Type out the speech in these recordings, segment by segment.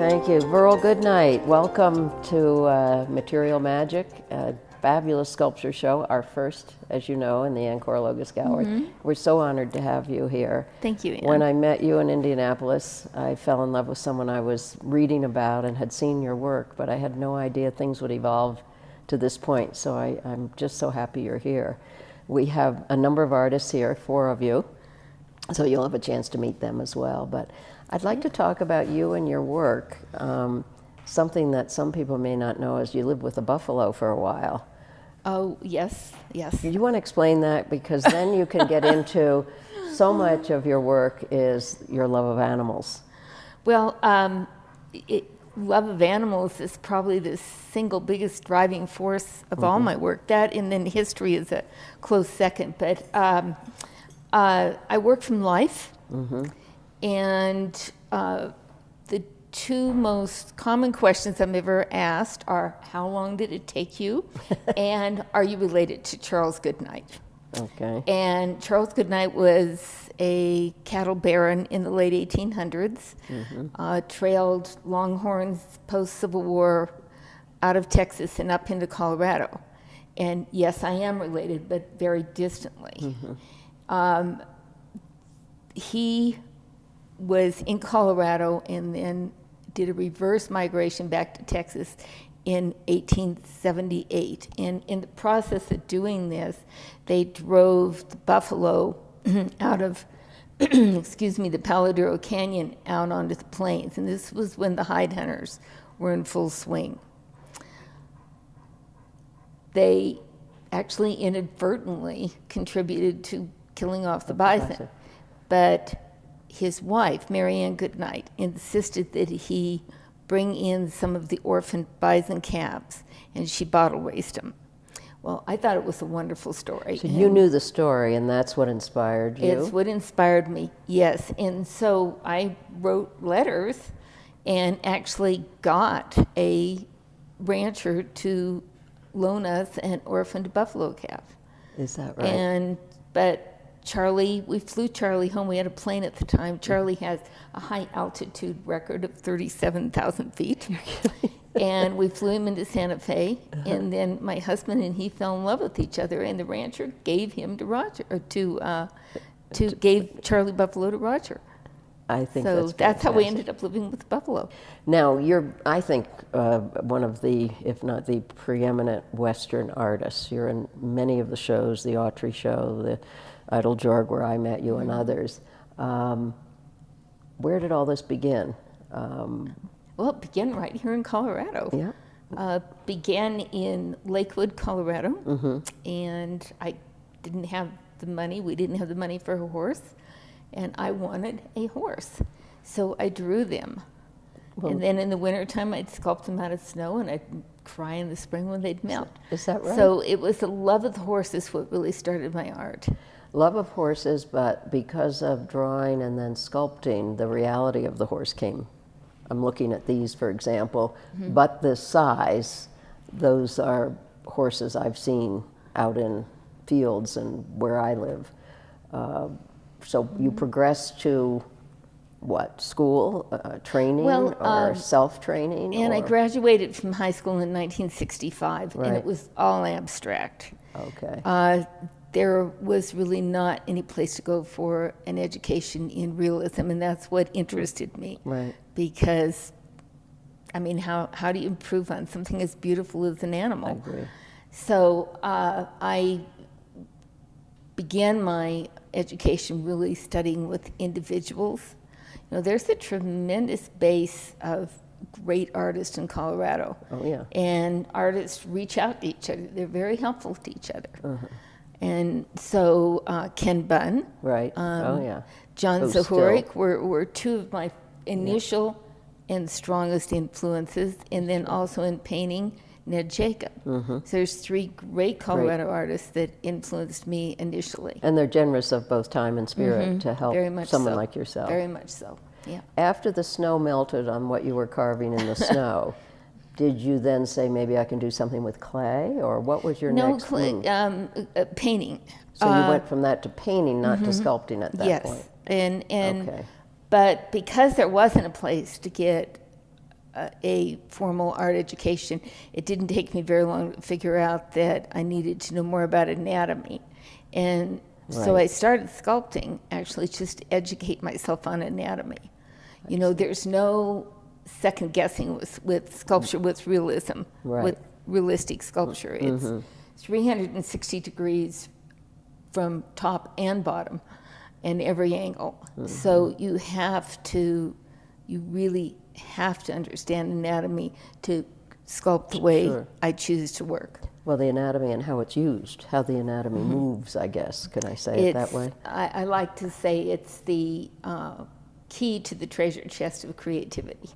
Thank you. Veryl Goodnight, welcome to Material Magic, a fabulous sculpture show, our first, as you know, in the Korologos Gallery. Mm-hmm. We're so honored to have you here. Thank you, Ann. When I met you in Indianapolis, I fell in love with someone I was reading about and had seen your work, but I had no idea things would evolve to this point, so I'm just so happy you're here. We have a number of artists here, 4 of you, so you'll have a chance to meet them as well. But I'd like to talk about you and your work. Something that some people may not know is you lived with a buffalo for a while. Oh, yes, yes. Do you want to explain that? Because then you can get into so much of your work is your love of animals. Well, love of animals is probably the single biggest driving force of all my work. That and then history is a close second. But I work from life, and the 2 most common questions I'm ever asked are, how long did it take you? And are you related to Charles Goodnight? Okay. And Charles Goodnight was a cattle baron in the late 1800s, trailed longhorns post-Civil War out of Texas and up into Colorado. And yes, I am related, but very distantly. He was in Colorado and then did a reverse migration back to Texas in 1878. And in the process of doing this, they drove the buffalo out of, the Paladero Canyon out onto the plains. And this was when the hide hunters were in full swing. They actually inadvertently contributed to killing off the bison. But his wife, Veryl Goodnight, insisted that he bring in some of the orphaned bison calves, and she bottle raised them. Well, I thought it was a wonderful story. So you knew the story, and that's what inspired you? It's what inspired me, yes. And so I wrote letters and actually got a rancher to loan us an orphaned buffalo calf. Is that right? But Charlie, we flew Charlie home. We had a plane at the time. Charlie has a high altitude record of 37,000 feet. And we flew him into Santa Fe. And then my husband and he fell in love with each other. And the rancher gave him to Roger, or gave Charlie Buffalo to Roger. I think so that's how we ended up living with buffalo. Now, you're, I think, one of the, if not the preeminent Western artists. You're in many of the shows, the Autry show, the Idle Jorg, where I met you, and others. Where did all this begin? Well, it began right here in Colorado. Yeah. Began in Lakewood, Colorado, and I didn't have the money. We didn't have the money for a horse, and I wanted a horse. So I drew them. Well, and then in the wintertime, I'd sculpt them out of snow, and I'd cry in the spring when they'd melt. Is that right? So it was the love of the horses what really started my art. Love of horses, but because of drawing and then sculpting, the reality of the horse came. I'm looking at these, for example, but the size, those are horses I've seen out in fields and where I live. So you progressed to what, school, training, or self-training? And I graduated from high school in 1965, and it was all abstract. Okay. There was really not any place to go for an education in realism, and that's what interested me. Right. Because, I mean, how do you improve on something as beautiful as an animal? I agree. So I began my education really studying with individuals. You know, there's a tremendous base of great artists in Colorado. Oh, yeah. And artists reach out to each other. They're very helpful to each other. And so Ken Bunn, right. John Zahorik were 2 of my initial and strongest influences, and then also in painting, Ned Jacob. So there's 3 great Colorado artists that influenced me initially. And they're generous of both time and spirit to help someone like yourself. Very much so, yeah. After the snow melted on what you were carving in the snow, did you then say, maybe I can do something with clay, or what was your next move? Painting. So you went from that to painting, not to sculpting at that point. Yes, but because there wasn't a place to get a formal art education, it didn't take me very long to figure out that I needed to know more about anatomy. And so I started sculpting, actually, just to educate myself on anatomy. You know, there's no second guessing with sculpture, with realism, with realistic sculpture. It's 360 degrees from top and bottom and every angle. So you really have to understand anatomy to sculpt the way I choose to work. Well, the anatomy and how it's used, how the anatomy moves, I guess. Can I say it that way? I like to say it's the key to the treasure chest of creativity.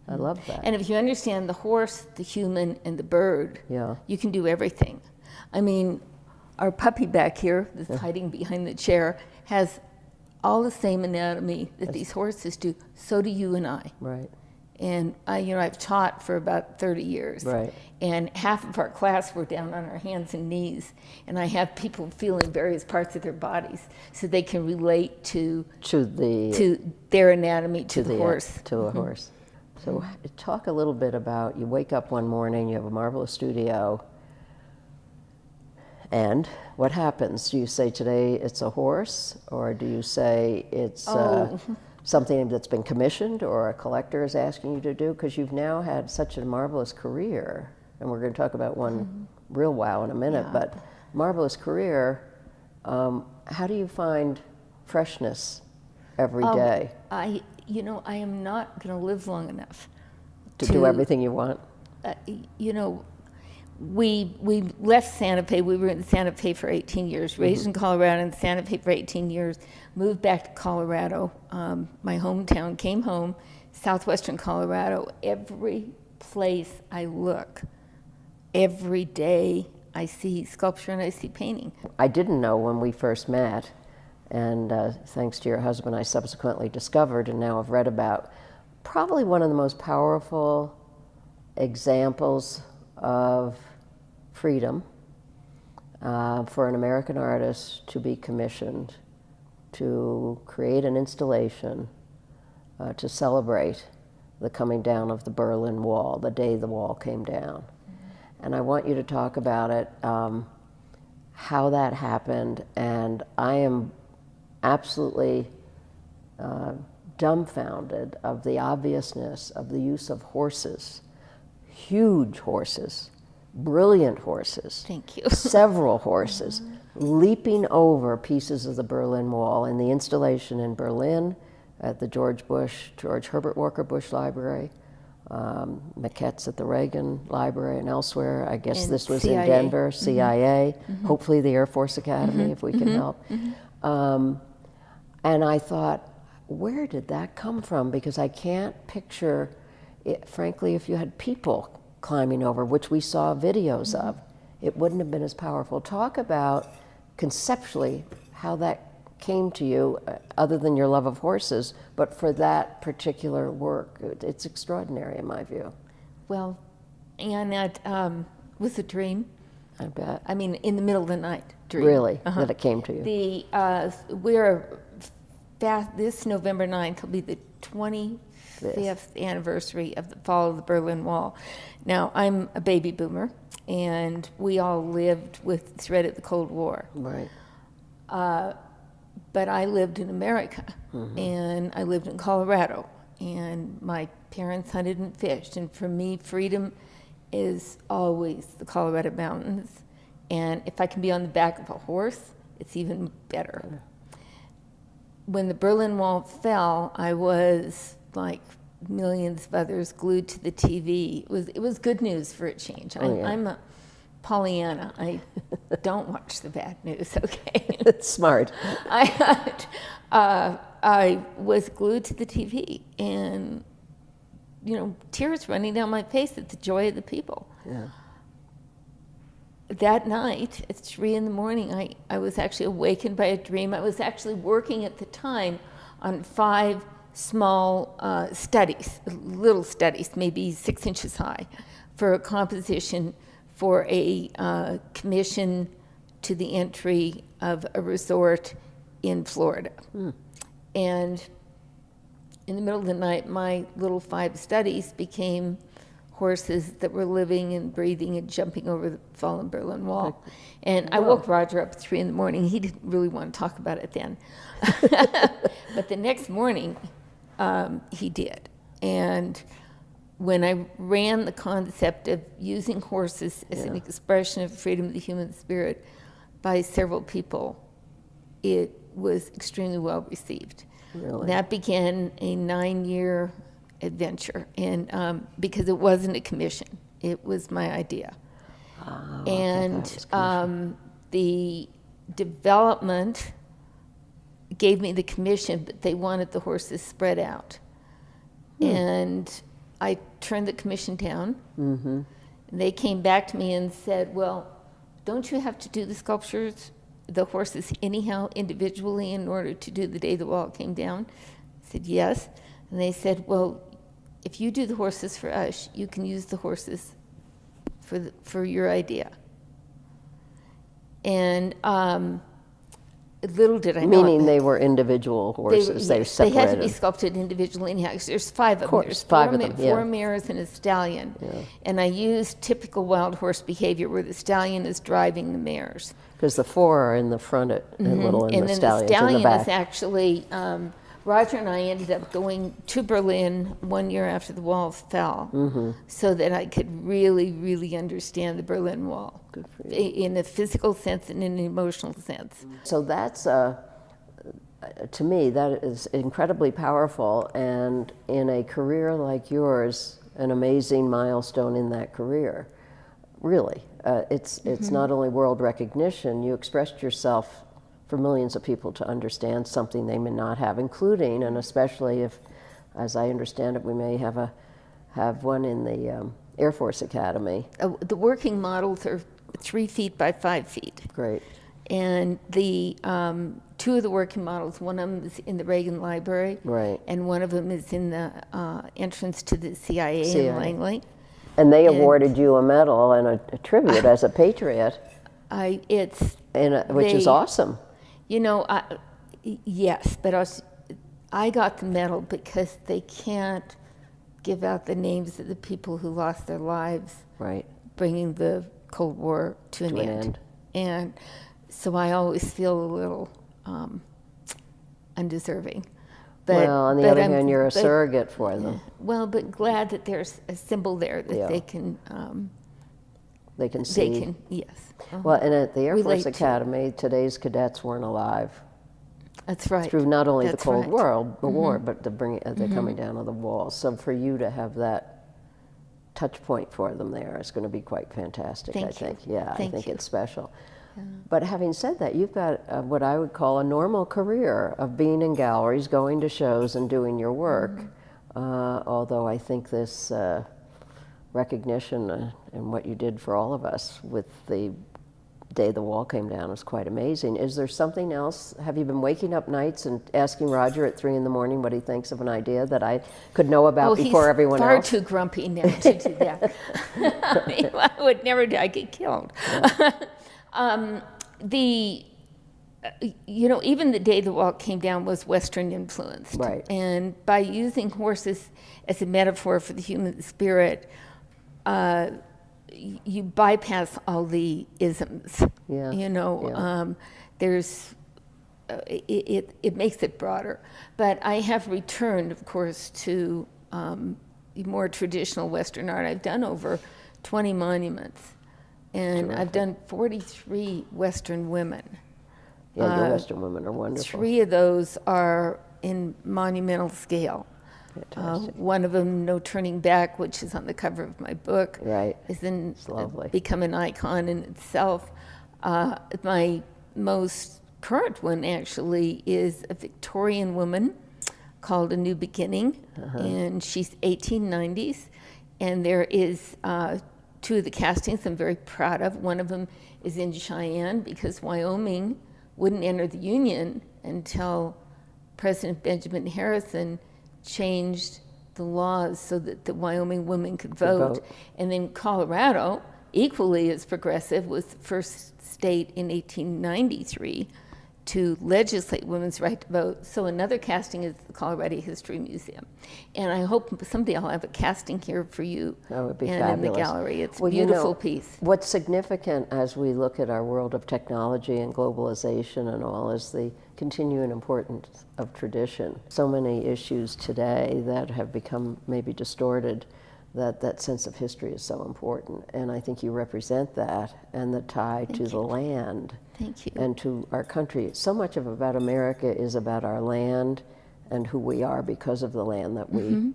I love that. And if you understand the horse, the human, and the bird, Yeah. you can do everything. I mean, our puppy back here, that's hiding behind the chair, has all the same anatomy that these horses do. So do you and I. Right. And I've taught for about 30 years. Right. And half of our class were down on our hands and knees. And I have people feeling various parts of their bodies so they can relate to their anatomy, to the horse. To a horse. So talk a little bit about, you wake up one morning, you have a marvelous studio, and what happens? Do you say today it's a horse, or do you say it's something that's been commissioned or a collector is asking you to do? Because you've now had such a marvelous career, and we're going to talk about one real wow in a minute, but marvelous career. How do you find freshness every day? I am not going to live long enough to do everything you want? We left Santa Fe. We were in Santa Fe for 18 years, raised in Colorado, in Santa Fe for 18 years, moved back to Colorado, my hometown, came home, southwestern Colorado. Every place I look, every day I see sculpture and I see painting. I didn't know when we first met, and thanks to your husband, I subsequently discovered and now have read about probably one of the most powerful examples of freedom for an American artist to be commissioned to create an installation to celebrate the coming down of the Berlin Wall, the day the wall came down. And I want you to talk about it, how that happened, and I am absolutely dumbfounded of the obviousness of the use of horses, huge horses, brilliant horses. Thank you. Several horses, leaping over pieces of the Berlin Wall in the installation in Berlin at the George Herbert Walker Bush Library, maquettes at the Reagan Library and elsewhere. I guess And this was CIA. in Denver, CIA, hopefully the Air Force Academy, if we can help. And I thought, where did that come from? Because I can't picture it, frankly, if you had people climbing over, which we saw videos of, it wouldn't have been as powerful. Talk about conceptually how that came to you, other than your love of horses, but for that particular work. It's extraordinary in my view. Well, and that was a dream. I bet. I mean, in the middle of the night dream. Really, that it came to you. This November 9th will be the 25th anniversary of the fall of the Berlin Wall. Now, I'm a baby boomer, and we all lived with the threat of the Cold War. Right. But I lived in America, and I lived in Colorado, and my parents hunted and fished, and for me, freedom is always the Colorado mountains, and if I can be on the back of a horse, it's even better. When the Berlin Wall fell, I was, like millions of others, glued to the TV. It was good news for a change. I'm a Pollyanna. I don't watch the bad news, okay? That's smart. I was glued to the TV, and, tears running down my face at the joy of the people. Yeah. That night, at 3 a.m, I was actually awakened by a dream. I was actually working at the time on 5 small studies, little studies, maybe 6 inches high, for a composition for a commission to the entry of a resort in Florida. And in the middle of the night, my little 5 studies became horses that were living and breathing and jumping over the fallen Berlin Wall. And I woke Roger up at 3 in the morning. He didn't really want to talk about it then. But the next morning, he did. And when I ran the concept of using horses as an expression of freedom of the human spirit by several people, it was extremely well received. Really? That began a 9-year adventure, and because it wasn't a commission, it was my idea. And the development gave me the commission, but they wanted the horses spread out. And I turned the commission down. They came back to me and said, well, don't you have to do the sculptures, the horses anyhow, individually, in order to do The Day the Wall Came Down? I said, yes. And they said, well, if you do the horses for us, you can use the horses for your idea. And little did I know. Meaning they were individual horses. They were separated. They had to be sculpted individually anyhow. There's 5 of them. There's 5 of them, 4 mares and a stallion. And I used typical wild horse behavior where the stallion is driving the mares. Because the 4 are in the front and little, and the stallion's in the stallion back. is actually, Roger and I ended up going to Berlin 1 year after the walls fell, so that I could really, really understand the Berlin Wall. Good for you. In a physical sense and in an emotional sense. So that's, to me, that is incredibly powerful, and in a career like yours, an amazing milestone in that career. Really, it's not only world recognition. You expressed yourself for millions of people to understand something they may not have, including, and especially if, as I understand it, we may have one in the Air Force Academy. The working models are 3 feet by 5 feet. Great. And the 2 of the working models, one of them is in the Reagan Library, Right. and one of them is in the entrance to the CIA in Langley. And they awarded you a medal and a tribute as a patriot, which is awesome. You know, yes, but I got the medal because they can't give out the names of the people who lost their lives, Right. bringing the Cold War to an end. And so I always feel a little undeserving. But, well, on the other hand, you're a surrogate for them. Well, but glad that there's a symbol there that they can see. They can, yes. Well, and at the Air Force Relate to. Academy, today's cadets weren't alive. That's right. Through not only That's the Cold right. War, but they're coming down on the wall. So for you to have that touch point for them there is going to be quite fantastic, I think. Yeah, I think it's special. Yeah. But having said that, you've got what I would call a normal career of being in galleries, going to shows, and doing your work. Although I think this recognition and what you did for all of us with the day the wall came down was quite amazing. Is there something else? Have you been waking up nights and asking Roger at 3 in the morning what he thinks of an idea that I could know about before everyone else? He's far too grumpy now to do that. I mean, I would never do. I'd get killed. Yeah. You know, even the day the wall came down was Western influenced. Right. And by using horses as a metaphor for the human spirit, you bypass all the isms. Yeah. You know, there's, it makes it broader. But I have returned, of course, to more traditional Western art. I've done over 20 monuments. And Terrific. I've done 43 Western women. Yeah, your Western women are wonderful. 3 of those are in monumental scale. Fantastic. One of them, No Turning Back, which is on the cover of my book, Right. is in, It's lovely. become an icon in itself. My most current one, actually, is a Victorian woman called A New Beginning, and she's 1890s. And there is 2 of the castings I'm very proud of. One of them is in Cheyenne because Wyoming wouldn't enter the Union until President Benjamin Harrison changed the laws so that the Wyoming women could vote. And then Colorado, equally as progressive, was the first state in 1893 to legislate women's right to vote. So another casting is the Colorado History Museum. And I hope someday I'll have a casting here for you. That would be and fabulous. in the gallery. It's a Well, beautiful piece. What's significant as we look at our world of technology and globalization and all is the continuing importance of tradition. So many issues today that have become maybe distorted, that sense of history is so important. And I think you represent that and the tie to the land. Thank you. And to our country. So much of about America is about our land and who we are because of the land that we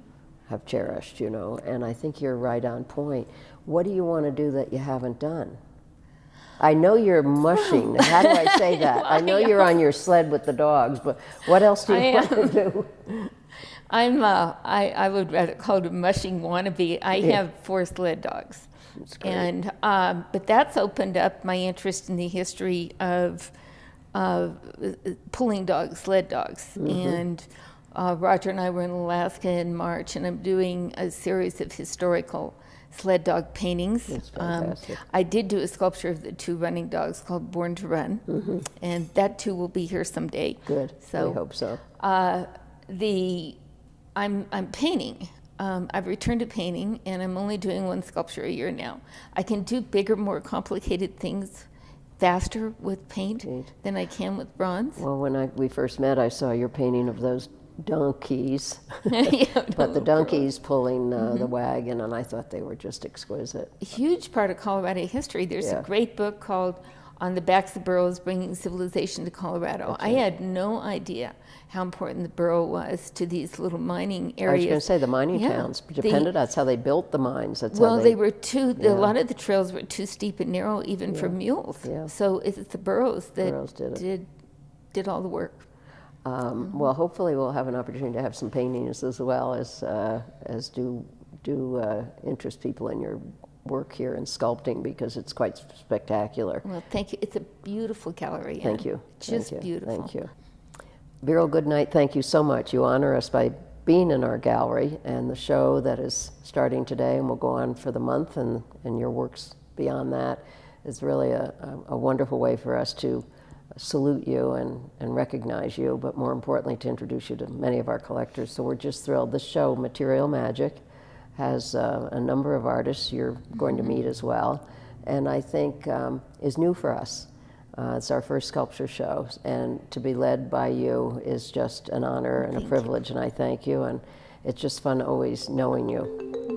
have cherished, you know. And I think you're right on point. What do you want to do that you haven't done? I know you're mushing. How do I say that? I know you're on your sled with the dogs, but what else do you want to do? I would rather call it a mushing wannabe. I have 4 sled dogs. That's great. And, but that's opened up my interest in the history of pulling dogs, sled dogs. And Roger and I were in Alaska in March, and I'm doing a series of historical sled dog paintings. That's fantastic. I did do a sculpture of the 2 running dogs called Born to Run, and that too will be here someday. Good. So I hope so. I'm painting. I've returned to painting, and I'm only doing 1 sculpture a year now. I can do bigger, more complicated things faster with paint than I can with bronze. Well, when we first met, I saw your painting of those donkeys, Yeah, but the donkeys pulling the wagon, and I thought they were just exquisite. A huge part of Colorado history. There's Yeah. a great book called On the Backs of Burros, Bringing Civilization to Colorado. I had no idea how important the burro was to these little mining I was areas. going to say the mining Yeah. towns depended. That's how they built the mines. That's Well, how they were too, Yeah. a lot of the trails were too steep and narrow even for mules. Yeah. So it's the burros that Burros did it. did all the work. Well, hopefully we'll have an opportunity to have some paintings as well as do interest people in your work here in sculpting, because it's quite spectacular. Well, thank you. It's a beautiful gallery. Thank Ann. you. Just Thank you. beautiful. Thank you. Veryl Goodnight, thank you so much. You honor us by being in our gallery, and the show that is starting today and will go on for the month, and your works beyond that is really a wonderful way for us to salute you and recognize you, but more importantly to introduce you to many of our collectors. So we're just thrilled. This show, Material Magic, has a number of artists you're going to meet as well, and I think is new for us. It's our first sculpture show, and to be led by you is just an honor and a privilege, and I thank you, and it's just fun always knowing you.